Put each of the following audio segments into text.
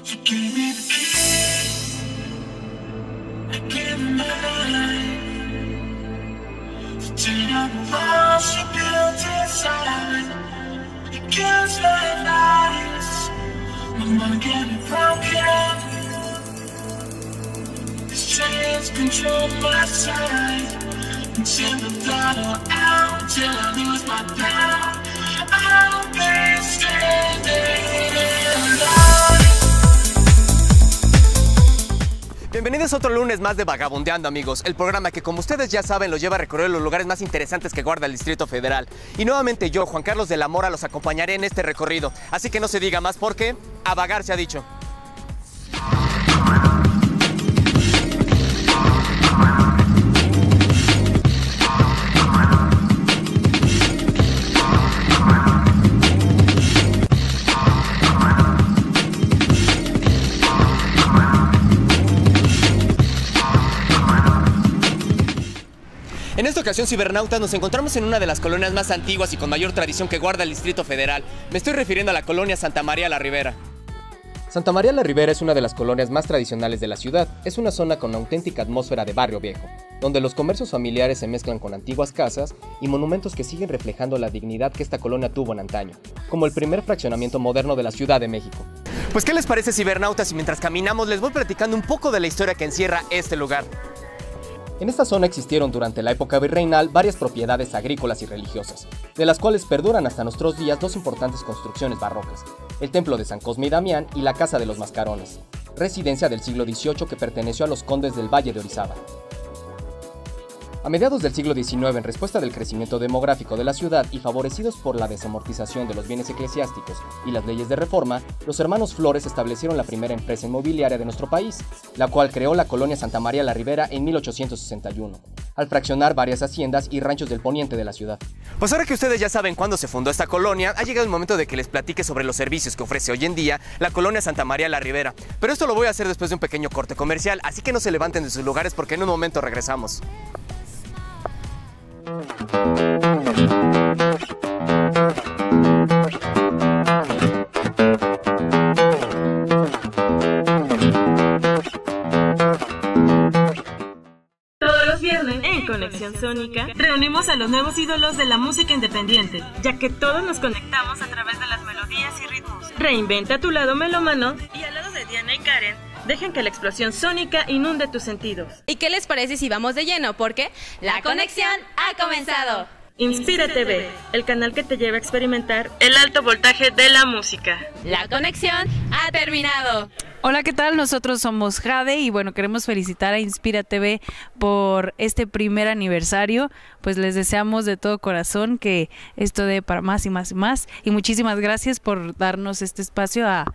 You gave me the keys, I gave you my life. You tear down the walls you built inside. You killed my lies. My mind getting broken. These chains control my sight. Until the battle out, till I lose my power, I'll be standing alive. Bienvenidos a otro lunes más de Vagabundeando, amigos. El programa que, como ustedes ya saben, los lleva a recorrer los lugares más interesantes que guarda el Distrito Federal. Y nuevamente yo, Juan Carlos de la Mora, los acompañaré en este recorrido. Así que no se diga más porque a vagar se ha dicho. En esta ocasión, cibernautas, nos encontramos en una de las colonias más antiguas y con mayor tradición que guarda el Distrito Federal. Me estoy refiriendo a la colonia Santa María la Ribera. Santa María la Ribera es una de las colonias más tradicionales de la ciudad. Es una zona con auténtica atmósfera de barrio viejo, donde los comercios familiares se mezclan con antiguas casas y monumentos que siguen reflejando la dignidad que esta colonia tuvo en antaño, como el primer fraccionamiento moderno de la Ciudad de México. Pues, ¿qué les parece, cibernautas? Y mientras caminamos les voy platicando un poco de la historia que encierra este lugar. En esta zona existieron durante la época virreinal varias propiedades agrícolas y religiosas, de las cuales perduran hasta nuestros días dos importantes construcciones barrocas: el templo de San Cosme y Damián y la Casa de los Mascarones, residencia del siglo XVIII que perteneció a los condes del Valle de Orizaba. A mediados del siglo XIX, en respuesta del crecimiento demográfico de la ciudad y favorecidos por la desamortización de los bienes eclesiásticos y las leyes de reforma, los hermanos Flores establecieron la primera empresa inmobiliaria de nuestro país, la cual creó la colonia Santa María la Ribera en 1861, al fraccionar varias haciendas y ranchos del poniente de la ciudad. Pues ahora que ustedes ya saben cuándo se fundó esta colonia, ha llegado el momento de que les platique sobre los servicios que ofrece hoy en día la colonia Santa María la Ribera. Pero esto lo voy a hacer después de un pequeño corte comercial, así que no se levanten de sus lugares porque en un momento regresamos. Todos los viernes, en Conexión Sónica, reunimos a los nuevos ídolos de la música independiente, ya que todos nos conectamos a través de las melodías y ritmos. Reinventa tu lado melómano y al lado de Diana y Karen, dejen que la explosión sónica inunde tus sentidos. ¿Y qué les parece si vamos de lleno? Porque la conexión ha comenzado. Inspira TV, el canal que te lleva a experimentar el alto voltaje de la música. La conexión ha terminado. Hola, ¿qué tal? Nosotros somos Jade y bueno, queremos felicitar a Inspira TV por este primer aniversario. Pues les deseamos de todo corazón que esto dé para más y más y más. Y muchísimas gracias por darnos este espacio a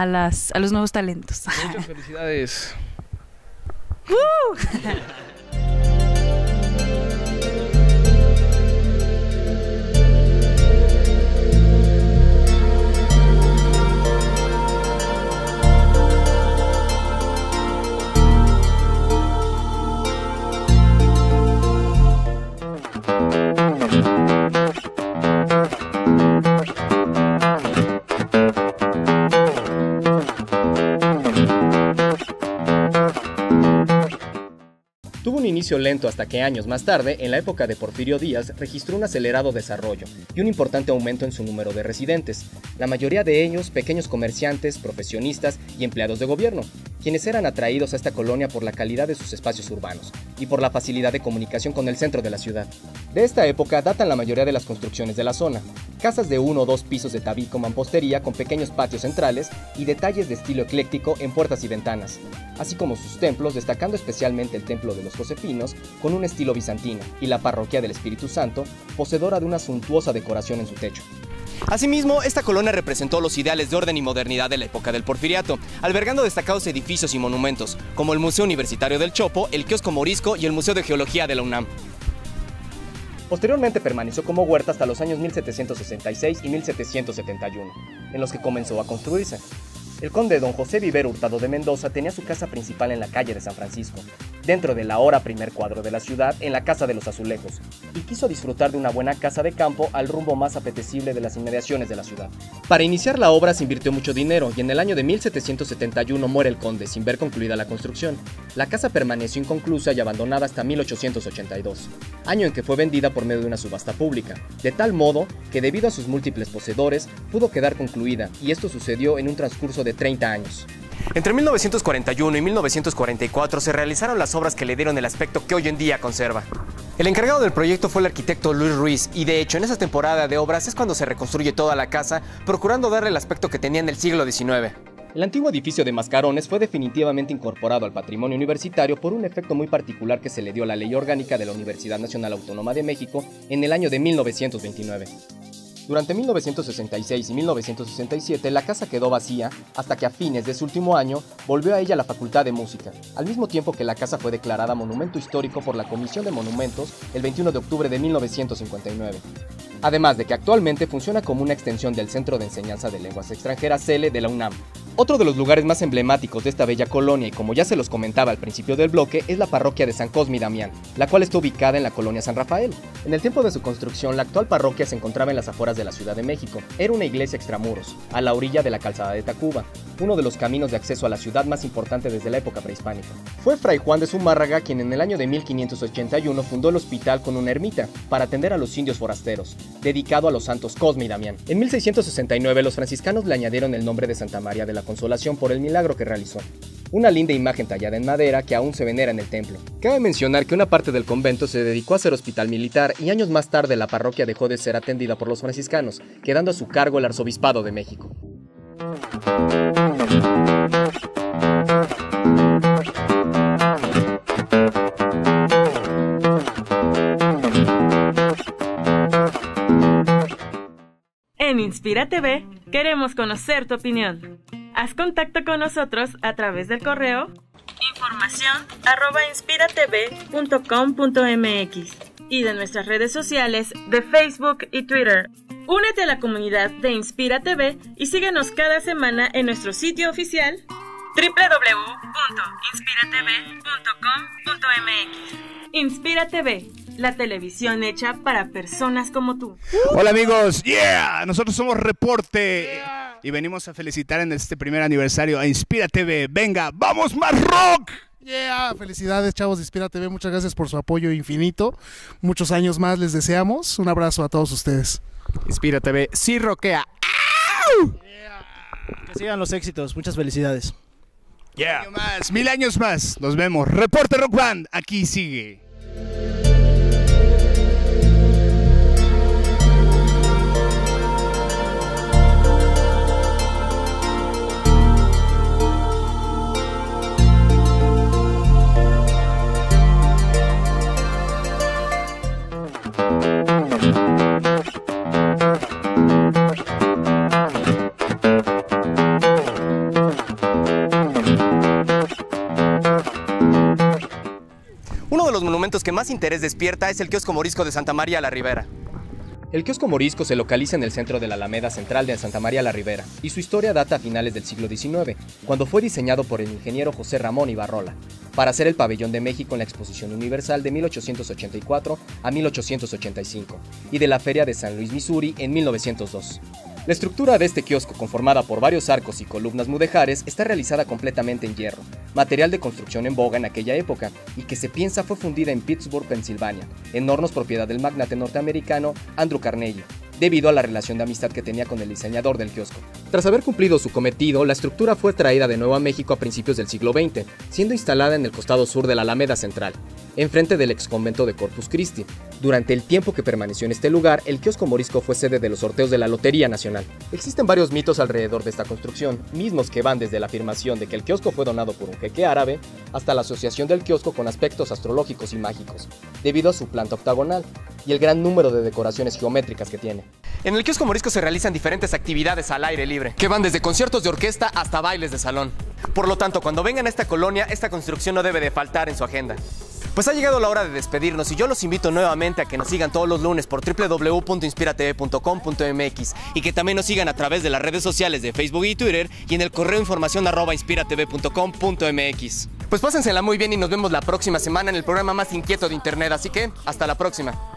los nuevos talentos. Muchas felicidades. Tuvo un inicio lento hasta que años más tarde, en la época de Porfirio Díaz, registró un acelerado desarrollo y un importante aumento en su número de residentes, la mayoría de ellos pequeños comerciantes, profesionistas y empleados de gobierno, quienes eran atraídos a esta colonia por la calidad de sus espacios urbanos y por la facilidad de comunicación con el centro de la ciudad. De esta época datan la mayoría de las construcciones de la zona: casas de 1 o 2 pisos de tabique o mampostería con pequeños patios centrales y detalles de estilo ecléctico en puertas y ventanas, así como sus templos, destacando especialmente el templo de los Josefinos, con un estilo bizantino, y la parroquia del Espíritu Santo, poseedora de una suntuosa decoración en su techo. Asimismo, esta colonia representó los ideales de orden y modernidad de la época del Porfiriato, albergando destacados edificios y monumentos, como el Museo Universitario del Chopo, el Kiosco Morisco y el Museo de Geología de la UNAM. Posteriormente permaneció como huerta hasta los años 1766 y 1771, en los que comenzó a construirse. El conde don José Vivero Hurtado de Mendoza tenía su casa principal en la calle de San Francisco, dentro del ahora primer cuadro de la ciudad, en la Casa de los Azulejos, y quiso disfrutar de una buena casa de campo al rumbo más apetecible de las inmediaciones de la ciudad. Para iniciar la obra se invirtió mucho dinero y en el año de 1771 muere el conde sin ver concluida la construcción. La casa permaneció inconclusa y abandonada hasta 1882, año en que fue vendida por medio de una subasta pública, de tal modo que debido a sus múltiples poseedores pudo quedar concluida, y esto sucedió en un transcurso de 30 años. Entre 1941 y 1944 se realizaron las obras que le dieron el aspecto que hoy en día conserva. El encargado del proyecto fue el arquitecto Luis Ruiz y de hecho en esa temporada de obras es cuando se reconstruye toda la casa, procurando darle el aspecto que tenía en el siglo XIX. El antiguo edificio de Mascarones fue definitivamente incorporado al patrimonio universitario por un efecto muy particular que se le dio a la Ley Orgánica de la Universidad Nacional Autónoma de México en el año de 1929. Durante 1966 y 1967 la casa quedó vacía hasta que a fines de su último año volvió a ella la Facultad de Música, al mismo tiempo que la casa fue declarada Monumento Histórico por la Comisión de Monumentos el 21 de octubre de 1959. Además de que actualmente funciona como una extensión del Centro de Enseñanza de Lenguas Extranjeras CELE de la UNAM. Otro de los lugares más emblemáticos de esta bella colonia, y como ya se los comentaba al principio del bloque, es la parroquia de San Cosme y Damián, la cual está ubicada en la colonia San Rafael. En el tiempo de su construcción, la actual parroquia se encontraba en las afueras de la Ciudad de México. Era una iglesia extramuros, a la orilla de la calzada de Tacuba, uno de los caminos de acceso a la ciudad más importante desde la época prehispánica. Fue Fray Juan de Zumárraga quien en el año de 1581 fundó el hospital con una ermita para atender a los indios forasteros, dedicado a los santos Cosme y Damián. En 1669 los franciscanos le añadieron el nombre de Santa María de la Consolación por el milagro que realizó. Una linda imagen tallada en madera que aún se venera en el templo. Cabe mencionar que una parte del convento se dedicó a ser hospital militar y años más tarde la parroquia dejó de ser atendida por los franciscanos, quedando a su cargo el Arzobispado de México. En Inspira TV queremos conocer tu opinión. Haz contacto con nosotros a través del correo informacion@inspiratv.com.mx y de nuestras redes sociales de Facebook y Twitter. Únete a la comunidad de Inspira TV y síguenos cada semana en nuestro sitio oficial www.inspiratv.com.mx. Inspira TV, la televisión hecha para personas como tú. Hola amigos, nosotros somos Reporte y venimos a felicitar en este primer aniversario a Inspira TV. Venga, ¡vamos más rock! Felicidades chavos de Inspira TV, muchas gracias por su apoyo infinito. Muchos años más les deseamos. Un abrazo a todos ustedes. Inspira TV, sí rockea. Que sigan los éxitos, muchas felicidades. Mil años más, nos vemos. Reporte Rock Band, aquí sigue. Uno de los monumentos que más interés despierta es el Kiosco Morisco de Santa María la Ribera. El Kiosco Morisco se localiza en el centro de la Alameda Central de Santa María la Ribera, y su historia data a finales del siglo XIX, cuando fue diseñado por el ingeniero José Ramón Ibarrola, para ser el pabellón de México en la Exposición Universal de 1884 a 1885, y de la Feria de San Luis, Missouri, en 1902. La estructura de este kiosco, conformada por varios arcos y columnas mudéjares, está realizada completamente en hierro, material de construcción en boga en aquella época, y que se piensa fue fundida en Pittsburgh, Pensilvania, en hornos propiedad del magnate norteamericano Andrew Carnegie, debido a la relación de amistad que tenía con el diseñador del kiosco. Tras haber cumplido su cometido, la estructura fue traída de nuevo a México a principios del siglo XX, siendo instalada en el costado sur de la Alameda Central, enfrente del exconvento de Corpus Christi. Durante el tiempo que permaneció en este lugar, el Kiosco Morisco fue sede de los sorteos de la Lotería Nacional. Existen varios mitos alrededor de esta construcción, mismos que van desde la afirmación de que el kiosco fue donado por un jeque árabe, hasta la asociación del kiosco con aspectos astrológicos y mágicos, debido a su planta octagonal y el gran número de decoraciones geométricas que tiene. En el Kiosco Morisco se realizan diferentes actividades al aire libre, que van desde conciertos de orquesta hasta bailes de salón. Por lo tanto, cuando vengan a esta colonia, esta construcción no debe de faltar en su agenda. Pues ha llegado la hora de despedirnos y yo los invito nuevamente a que nos sigan todos los lunes por www.inspiratv.com.mx y que también nos sigan a través de las redes sociales de Facebook y Twitter y en el correo información @inspiratv.com.mx. Pues pásensela muy bien y nos vemos la próxima semana en el programa más inquieto de internet, así que hasta la próxima.